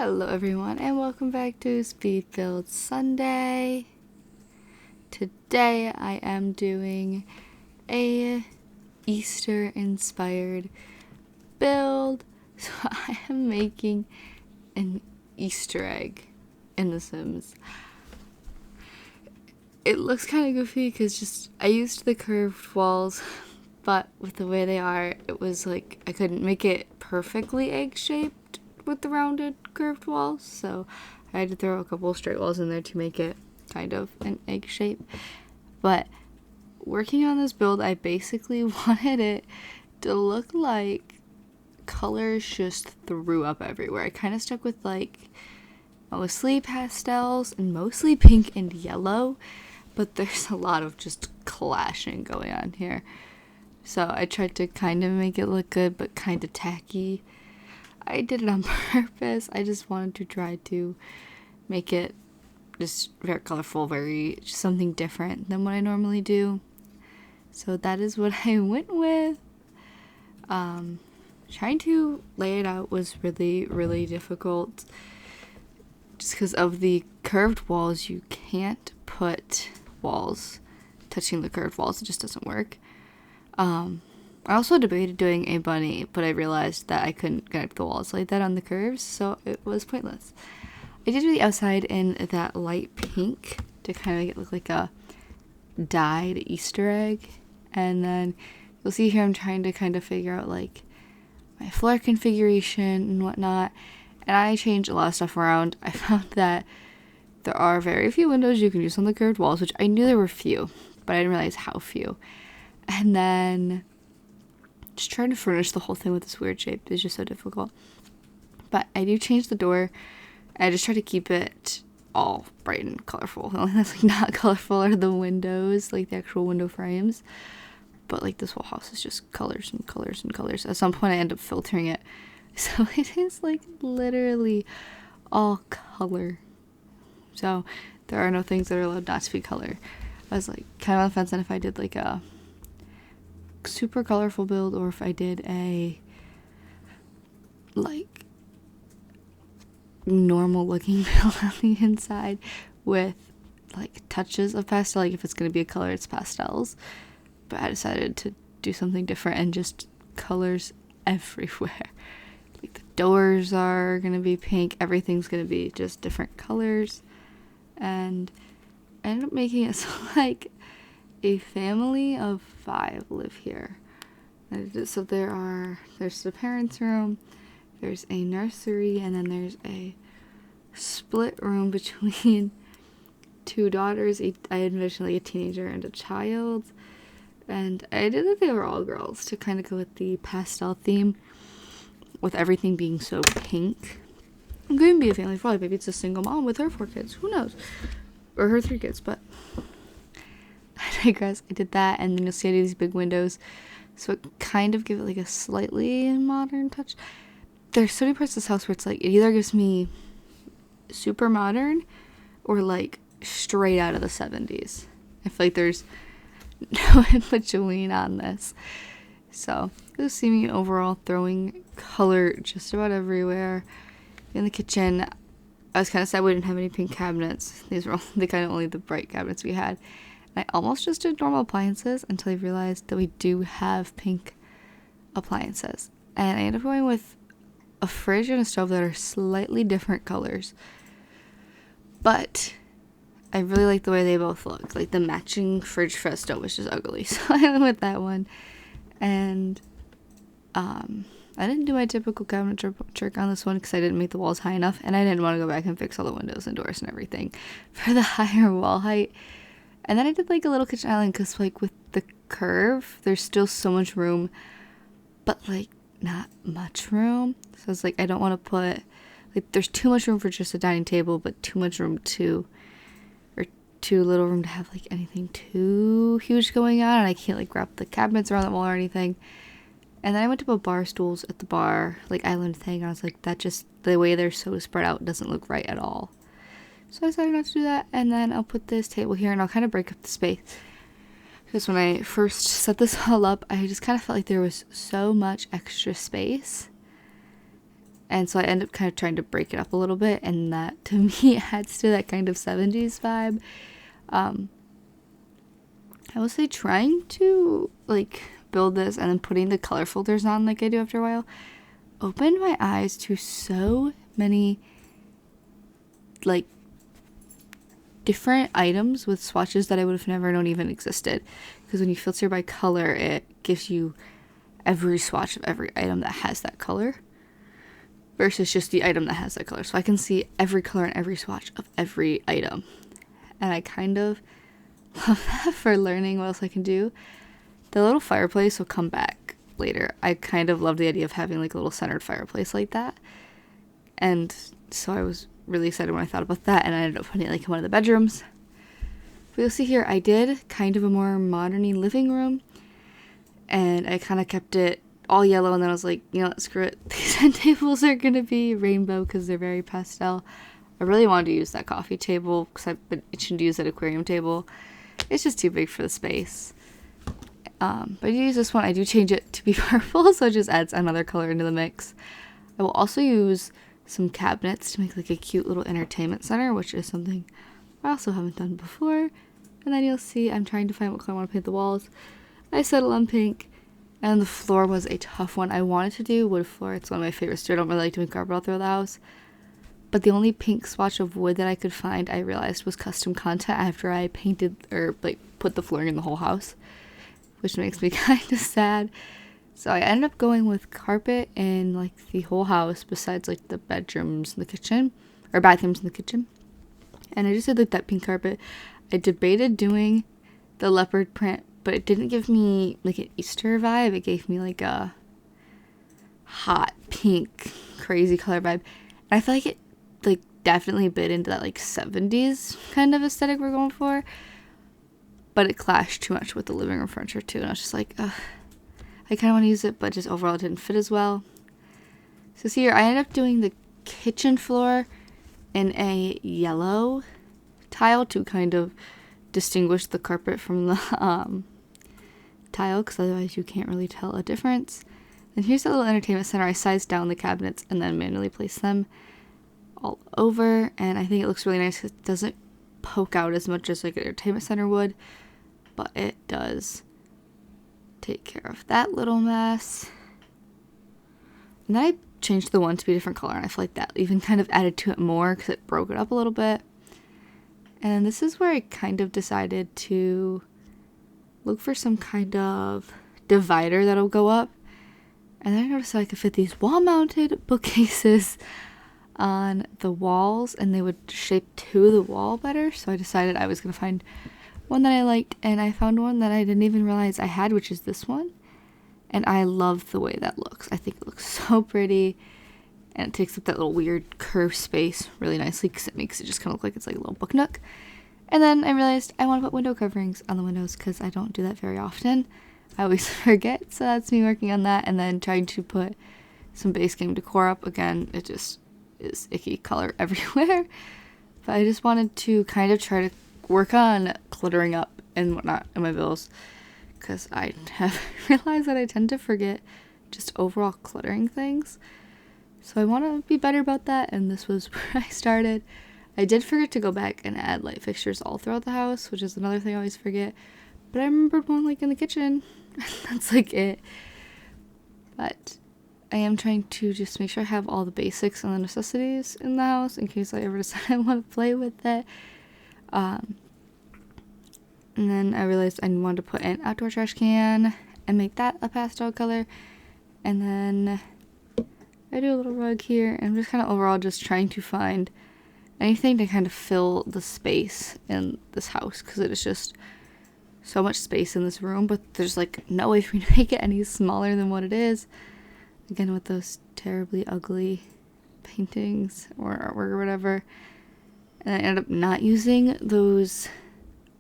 Hello everyone and welcome back to Speed Build Sunday. Today I am doing a Easter inspired build. So I am making an Easter egg in The Sims. It looks kind of goofy because I used the curved walls, but with the way they are, it was like I couldn't make it perfectly egg shaped with the rounded curved walls, so I had to throw a couple straight walls in there to make it kind of an egg shape. But working on this build, I basically wanted it to look like colors just threw up everywhere. I kind of stuck with like mostly pastels and mostly pink and yellow, but there's a lot of just clashing going on here. So I tried to kind of make it look good but kind of tacky. I did it on purpose. I just wanted to try to make it just very colorful, just something different than what I normally do. So that is what I went with. Trying to lay it out was really, really difficult. Just because of the curved walls, you can't put walls touching the curved walls. It just doesn't work. I also debated doing a bunny, but I realized that I couldn't connect the walls like that on the curves, so it was pointless. I did do the outside in that light pink to kind of make it look like a dyed Easter egg. And then you'll see here I'm trying to kind of figure out like my floor configuration and whatnot. And I changed a lot of stuff around. I found that there are very few windows you can use on the curved walls, which I knew there were few, but I didn't realize how few. And then just trying to furnish the whole thing with this weird shape is just so difficult. But I do change the door. I just try to keep it all bright and colorful. The only thing that's like not colorful are the windows, like the actual window frames. But like this whole house is just colors and colors and colors. At some point I end up filtering it. So it is like literally all color. So there are no things that are allowed not to be color. I was like kind of on the fence on if I did like a super colorful build or if I did a like normal looking build on the inside with like touches of pastel. Like if it's going to be a color, it's pastels. But I decided to do something different and just colors everywhere. Like the doors are going to be pink. Everything's going to be just different colors. And I ended up making it so like a family of 5 live here. So there's the parents' room, there's a nursery, and then there's a split room between 2 daughters. I envisioned like a teenager and a child. And I did that they were all girls to kind of go with the pastel theme, with everything being so pink. I'm going to be a family of 5. Maybe it's a single mom with her 4 kids. Who knows? Or her 3 kids, but I digress. I did that, and then you'll see I do these big windows, so it kind of give it like a slightly modern touch. There's so many parts of this house where it's like it either gives me super modern or like straight out of the 70s. I feel like there's no in between on this. So you'll see me overall throwing color just about everywhere. In the kitchen, I was kind of sad we didn't have any pink cabinets. These were the kind of only the bright cabinets we had. I almost just did normal appliances until I realized that we do have pink appliances. And I ended up going with a fridge and a stove that are slightly different colors. But I really like the way they both look. Like the matching fridge for a stove was just ugly. So I went with that one. And I didn't do my typical cabinet trick on this one because I didn't make the walls high enough. And I didn't want to go back and fix all the windows and doors and everything for the higher wall height. And then I did like a little kitchen island because like with the curve, there's still so much room, but like not much room. So I was like, I don't want to put, like there's too much room for just a dining table, but too much room too little room to have like anything too huge going on. And I can't like wrap the cabinets around the wall or anything. And then I went to put bar stools at the bar, like island thing. And I was like, that just, the way they're so spread out doesn't look right at all. So I decided not to do that, and then I'll put this table here, and I'll kind of break up the space. Because when I first set this all up, I just kind of felt like there was so much extra space. And so I end up kind of trying to break it up a little bit, and that to me adds to that kind of 70s vibe. I will say trying to like build this and then putting the color filters on like I do after a while opened my eyes to so many like different items with swatches that I would have never known even existed. Because when you filter by color, it gives you every swatch of every item that has that color versus just the item that has that color. So I can see every color and every swatch of every item. And I kind of love that for learning what else I can do. The little fireplace will come back later. I kind of love the idea of having like a little centered fireplace like that. And so I was really excited when I thought about that, and I ended up putting it like in one of the bedrooms. But you'll see here, I did kind of a more modern-y living room, and I kind of kept it all yellow, and then I was like, you know what, screw it. These end tables are going to be rainbow because they're very pastel. I really wanted to use that coffee table because I've been itching to use that aquarium table. It's just too big for the space. But I do use this one. I do change it to be purple, so it just adds another color into the mix. I will also use some cabinets to make like a cute little entertainment center, which is something I also haven't done before. And then you'll see I'm trying to find what color I want to paint the walls. I settled on pink, and the floor was a tough one. I wanted to do wood floor. It's one of my favorites too. I don't really like doing carpet all throughout the house. But the only pink swatch of wood that I could find, I realized was custom content after I painted or like put the flooring in the whole house, which makes me kind of sad. So I ended up going with carpet in like the whole house besides like the bedrooms and the kitchen, or bathrooms and the kitchen. And I just did like that pink carpet. I debated doing the leopard print, but it didn't give me like an Easter vibe. It gave me like a hot pink crazy color vibe. And I feel like it like definitely bit into that like 70s kind of aesthetic we're going for. But it clashed too much with the living room furniture too. And I was just like, ugh. I kind of want to use it, but just overall it didn't fit as well. So see here, I ended up doing the kitchen floor in a yellow tile to kind of distinguish the carpet from the tile, because otherwise you can't really tell a difference. And here's the little entertainment center. I sized down the cabinets and then manually placed them all over, and I think it looks really nice because it doesn't poke out as much as like an entertainment center would, but it does take care of that little mess. And then I changed the one to be a different color, and I feel like that even kind of added to it more because it broke it up a little bit. And this is where I kind of decided to look for some kind of divider that'll go up. And then I noticed that I could fit these wall-mounted bookcases on the walls, and they would shape to the wall better. So I decided I was going to find one that I liked, and I found one that I didn't even realize I had, which is this one. And I love the way that looks. I think it looks so pretty, and it takes up that little weird curved space really nicely because it makes it just kind of look like it's like a little book nook. And then I realized I want to put window coverings on the windows because I don't do that very often. I always forget, so that's me working on that, and then trying to put some base game decor up. Again, it just is icky color everywhere. But I just wanted to kind of try to work on cluttering up and whatnot in my bills, because I have realized that I tend to forget just overall cluttering things. So I want to be better about that, and this was where I started. I did forget to go back and add light fixtures all throughout the house, which is another thing I always forget. But I remembered one like in the kitchen. That's like it. But I am trying to just make sure I have all the basics and the necessities in the house in case I ever decide I want to play with it. And then I realized I wanted to put an outdoor trash can and make that a pastel color. And then I do a little rug here, and I'm just kind of overall just trying to find anything to kind of fill the space in this house, because it is just so much space in this room, but there's like no way for me to make it any smaller than what it is. Again, with those terribly ugly paintings or artwork or whatever. And I ended up not using those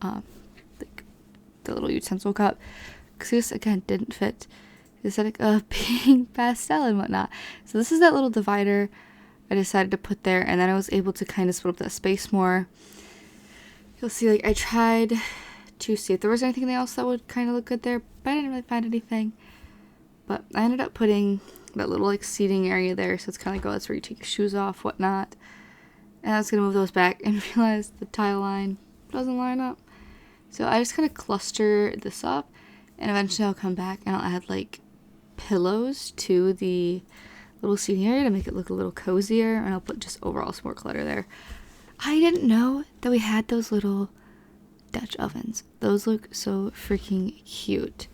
like the little utensil cup, because this again didn't fit the aesthetic of pink pastel and whatnot. So this is that little divider I decided to put there, and then I was able to kind of split up that space more. You'll see, like, I tried to see if there was anything else that would kind of look good there, but I didn't really find anything. But I ended up putting that little like seating area there, so it's kind of like, oh, that's where you take your shoes off, whatnot. And I was gonna move those back and realized the tile line doesn't line up. So I just kind of cluster this up, and eventually I'll come back and I'll add like pillows to the little seating area to make it look a little cozier, and I'll put just overall some more clutter there. I didn't know that we had those little Dutch ovens. Those look so freaking cute.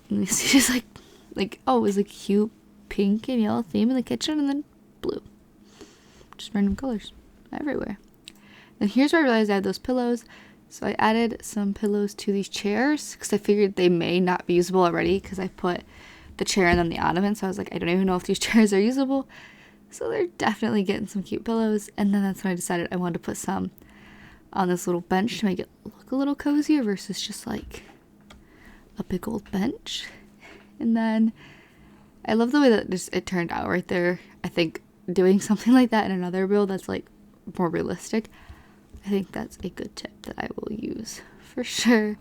And you see just like oh, it was a cute pink and yellow theme in the kitchen, and then blue. Just random colors everywhere. Then here's where I realized I had those pillows. So I added some pillows to these chairs because I figured they may not be usable already because I put the chair and then the ottoman. So I was like, I don't even know if these chairs are usable. So they're definitely getting some cute pillows. And then that's when I decided I wanted to put some on this little bench to make it look a little cozier versus just like a big old bench. And then I love the way that just it turned out right there. I think doing something like that in another build that's like more realistic, I think that's a good tip that I will use for sure. And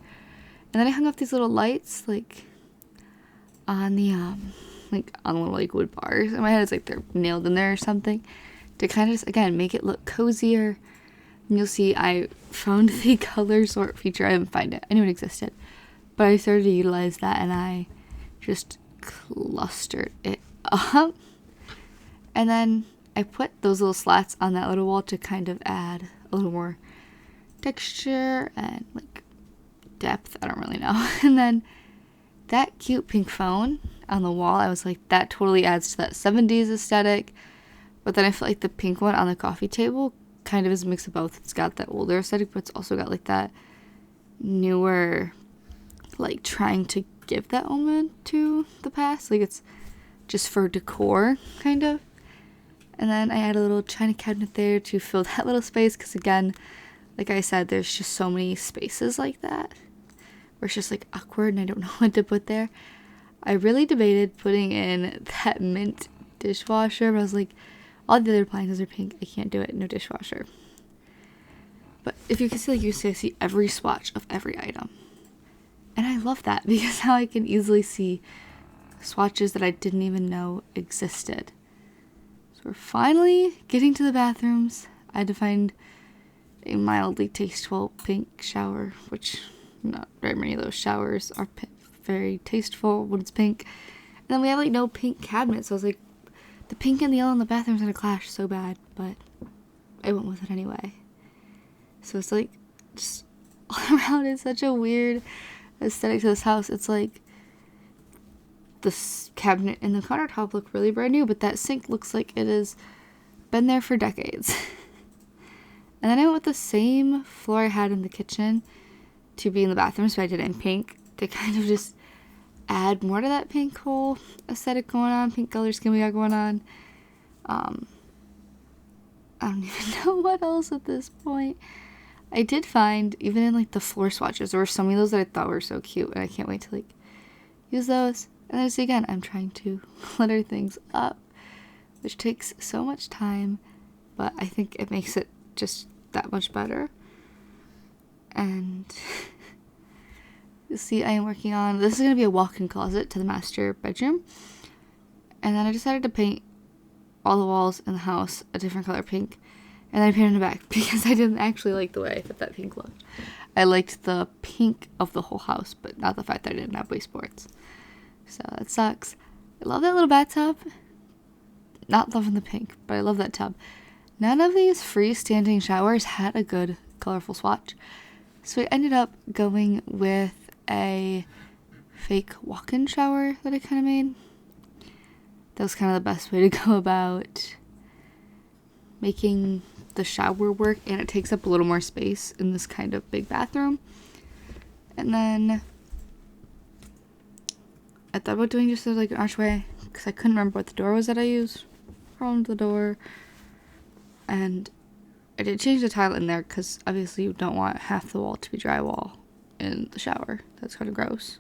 then I hung up these little lights like on the little like wood bars. In my head it's like they're nailed in there or something to kind of just again make it look cozier. And you'll see I found the color sort feature. I didn't find it. I knew it existed, but I started to utilize that and I just clustered it up. And then I put those little slats on that little wall to kind of add a little more texture and like depth. I don't really know. And then that cute pink phone on the wall, I was like, that totally adds to that 70s aesthetic. But then I feel like the pink one on the coffee table kind of is a mix of both. It's got that older aesthetic, but it's also got like that newer, like trying to give that element to the past. Like it's just for decor, kind of. And then I add a little china cabinet there to fill that little space because again, like I said, there's just so many spaces like that where it's just like awkward and I don't know what to put there. I really debated putting in that mint dishwasher, but I was like, all the other appliances are pink. I can't do it. No dishwasher. But if you can see, like you see every swatch of every item. And I love that because now I can easily see swatches that I didn't even know existed. So we're finally getting to the bathrooms. I had to find a mildly tasteful pink shower, which not very many of those showers are very tasteful when it's pink. And then we have like no pink cabinets, so I was like, the pink and the yellow in the bathroom's gonna clash so bad, but I went with it anyway. So it's like, just all around, it's such a weird aesthetic to this house. It's like this cabinet and the countertop look really brand new, but that sink looks like it has been there for decades. And then I went with the same floor I had in the kitchen to be in the bathroom, so I did it in pink to kind of just add more to that pink whole aesthetic going on, pink color scheme we got going on. I don't even know what else at this point. I did find, even in like the floor swatches, there were so many of those that I thought were so cute, and I can't wait to like use those. And then see, again, I'm trying to clutter things up, which takes so much time, but I think it makes it just that much better. And you see, I am working on, this is going to be a walk-in closet to the master bedroom. And then I decided to paint all the walls in the house a different color pink. And then I painted it back because I didn't actually like the way I thought that pink looked. I liked the pink of the whole house, but not the fact that I didn't have baseboards. So that sucks. I love that little bathtub. Not loving the pink, but I love that tub. None of these freestanding showers had a good colorful swatch. So I ended up going with a fake walk-in shower that I kind of made. That was kind of the best way to go about making the shower work, and it takes up a little more space in this kind of big bathroom. And then I thought about doing just like an archway because I couldn't remember what the door was that I used from the door. And I did change the tile in there because obviously you don't want half the wall to be drywall in the shower. That's kind of gross.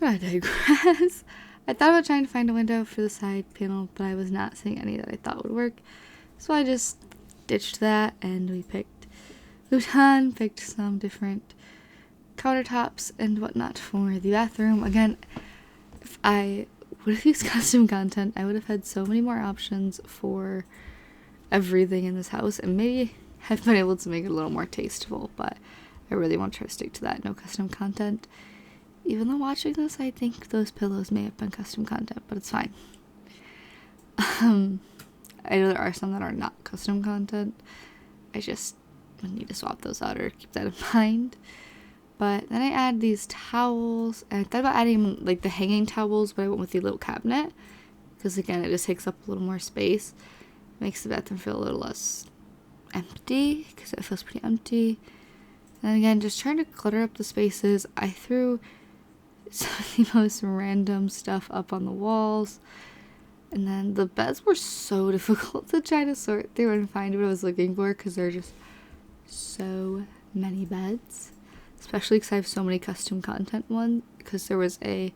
But I digress. I thought about trying to find a window for the side panel, but I was not seeing any that I thought would work. So I just ditched that, and we moved on, picked some different countertops and whatnot for the bathroom. Again, if I would have used custom content, I would have had so many more options for everything in this house, and maybe have been able to make it a little more tasteful, but I really want to try to stick to that, no custom content. Even though watching this, I think those pillows may have been custom content, but it's fine. I know there are some that are not custom content. I just need to swap those out or keep that in mind. But then I add these towels, and I thought about adding like the hanging towels, but I went with the little cabinet because again it just takes up a little more space, makes the bathroom feel a little less empty because it feels pretty empty. And again, just trying to clutter up the spaces. I threw some of the most random stuff up on the walls. And then the beds were so difficult to try to sort through and find what I was looking for because there are just so many beds. Especially because I have so many custom content ones. Because there was a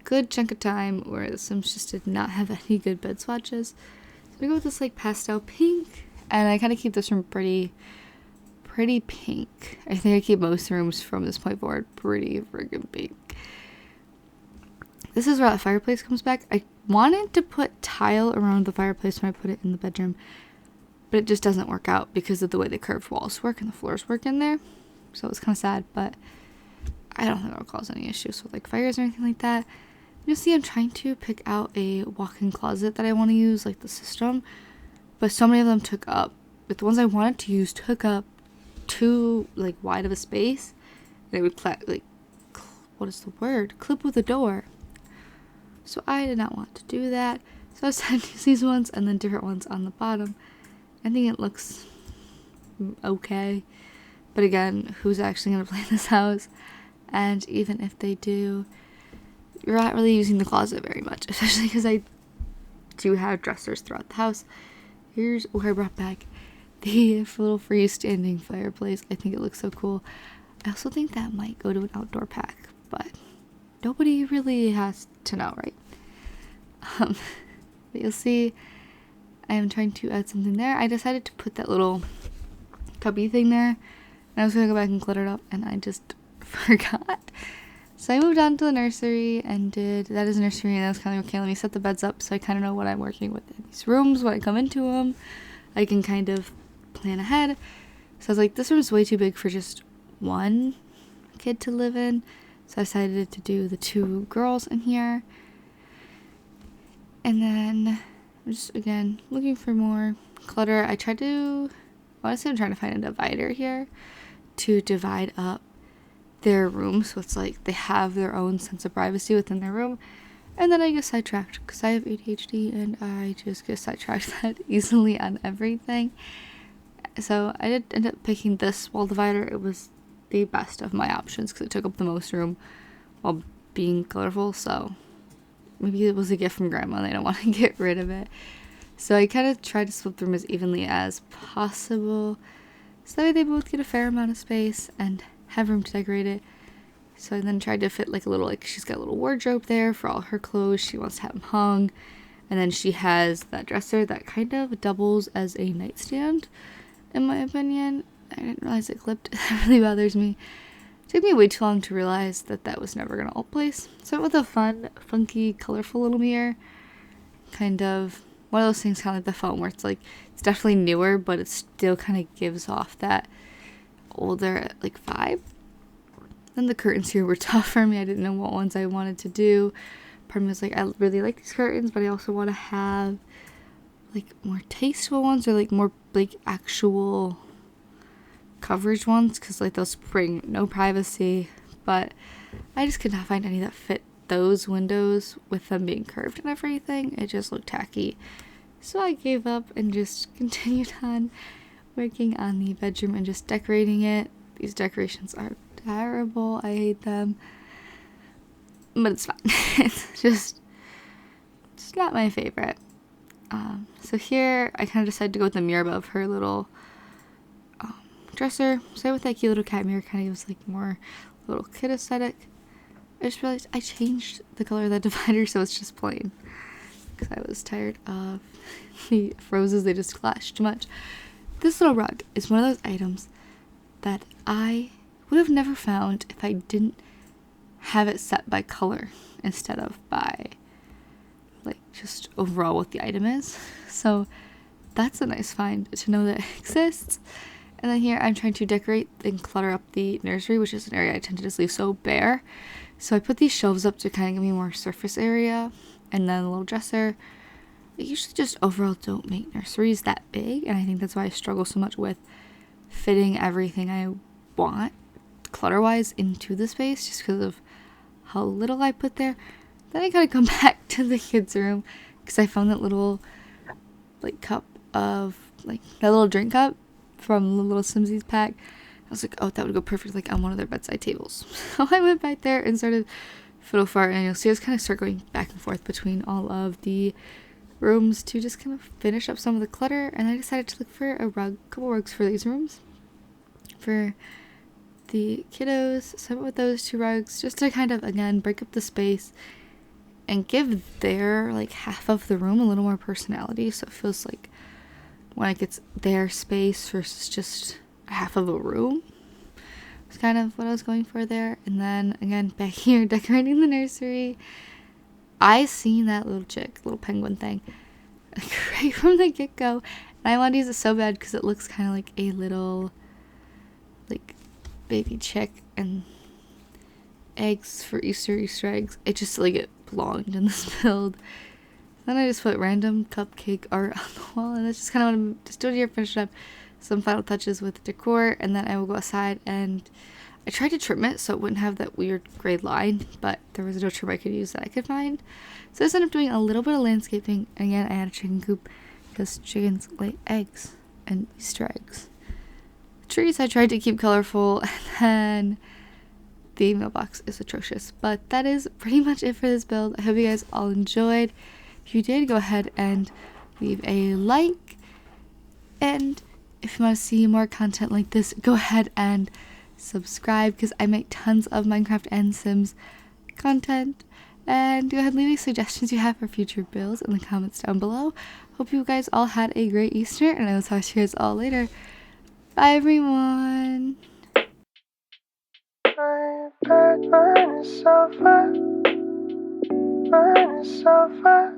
good chunk of time where the Sims just did not have any good bed swatches. So I go with this like pastel pink. And I kind of keep this room pretty pink. I think I keep most rooms from this point forward pretty friggin' pink. This is where that fireplace comes back. I wanted to put tile around the fireplace when I put it in the bedroom, but it just doesn't work out because of the way the curved walls work and the floors work in there. So it's kind of sad, but I don't think it'll cause any issues with like fires or anything like that. You'll see I'm trying to pick out a walk-in closet that I want to use, like the system, but so many of them took up, but the ones I wanted to use took up too like wide of a space, and it would clip with the door. So I did not want to do that. So I decided to use these ones and then different ones on the bottom. I think it looks okay. But again, who's actually going to play in this house? And even if they do, you're not really using the closet very much. Especially because I do have dressers throughout the house. Here's where I brought back the little freestanding fireplace. I think it looks so cool. I also think that might go to an outdoor pack. But nobody really has to know, right? But you'll see I am trying to add something there. I decided to put that little cubby thing there, and I was going to go back and clutter it up, and I just forgot. So I moved on to the nursery and that is nursery, and I was kind of okay, let me set the beds up so I kind of know what I'm working with in these rooms when I come into them. I can kind of plan ahead. So I was like, this room is way too big for just one kid to live in. So I decided to do the 2 girls in here. And then I'm just, again, looking for more clutter. I'm trying to find a divider here to divide up their room. So it's like they have their own sense of privacy within their room. And then I get sidetracked because I have ADHD and I just get sidetracked that easily on everything. So I did end up picking this wall divider. It was the best of my options because it took up the most room while being colorful. So maybe it was a gift from grandma and I don't want to get rid of it. So I kind of tried to split the room as evenly as possible so that way they both get a fair amount of space and have room to decorate it. So I then tried to fit like a little, like she's got a little wardrobe there for all her clothes. She wants to have them hung. And then she has that dresser that kind of doubles as a nightstand, in my opinion. I didn't realize it clipped. That really bothers me. It took me way too long to realize that was never going to all place. So I went with a fun, funky, colorful little mirror. Kind of one of those things, kind of like the phone, where it's like, it's definitely newer, but it still kind of gives off that older, like, vibe. Then the curtains here were tough for me. I didn't know what ones I wanted to do. Part of me was like, I really like these curtains, but I also want to have, like, more tasteful ones, or, like, more, like, actual coverage ones, because like they'll bring no privacy, but I just could not find any that fit those windows with them being curved and everything. It just looked tacky, so I gave up and just continued on working on the bedroom and just decorating it. These decorations are terrible. I hate them, but it's fine. It's just not my favorite. So here I kind of decided to go with the mirror above her little dresser. So with that cute little cat mirror, kind of gives like more little kid aesthetic. I just realized I changed the color of that divider, so it's just plain, because I was tired of the roses. They just clash too much. This little rug is one of those items that I would have never found if I didn't have it set by color instead of by like just overall what the item is. So that's a nice find to know that it exists. And then here I'm trying to decorate and clutter up the nursery, which is an area I tend to just leave so bare. So I put these shelves up to kind of give me more surface area, and then a little dresser. I usually just overall don't make nurseries that big, and I think that's why I struggle so much with fitting everything I want clutter-wise into the space, just because of how little I put there. Then I gotta come back to the kids' room because I found that little like cup of like that little drink cup from the little Simsies pack. I was like, oh, that would go perfect like on one of their bedside tables. So I went back there and started fiddle fart, and you'll see us kind of start going back and forth between all of the rooms to just kind of finish up some of the clutter. And I decided to look for a couple rugs for these rooms for the kiddos. So I went with those 2 rugs just to kind of again break up the space and give their like half of the room a little more personality, so it feels like it's their space versus just half of a room. It's kind of what I was going for there. And then again back here decorating the nursery, I seen that little penguin thing like right from the get-go, and I wanted to use it so bad because it looks kind of like a little like baby chick and eggs for Easter eggs. It just like it belonged in this build. Then I just put random cupcake art on the wall, and that's just kind of what I'm just doing here. Finish up some final touches with decor, and then I will go outside, and I tried to trim it so it wouldn't have that weird gray line, but there was no trim I could use that I could find. So I just ended up doing a little bit of landscaping, and again I had a chicken coop because chickens lay eggs and Easter eggs. The trees I tried to keep colorful, and then the mailbox is atrocious. But that is pretty much it for this build. I hope you guys all enjoyed. If you did, go ahead and leave a like, and if you want to see more content like this, go ahead and subscribe because I make tons of Minecraft and Sims content. And go ahead and leave any suggestions you have for future builds in the comments down below. Hope you guys all had a great Easter, and I will talk to you guys all later. Bye everyone! Mine is so far.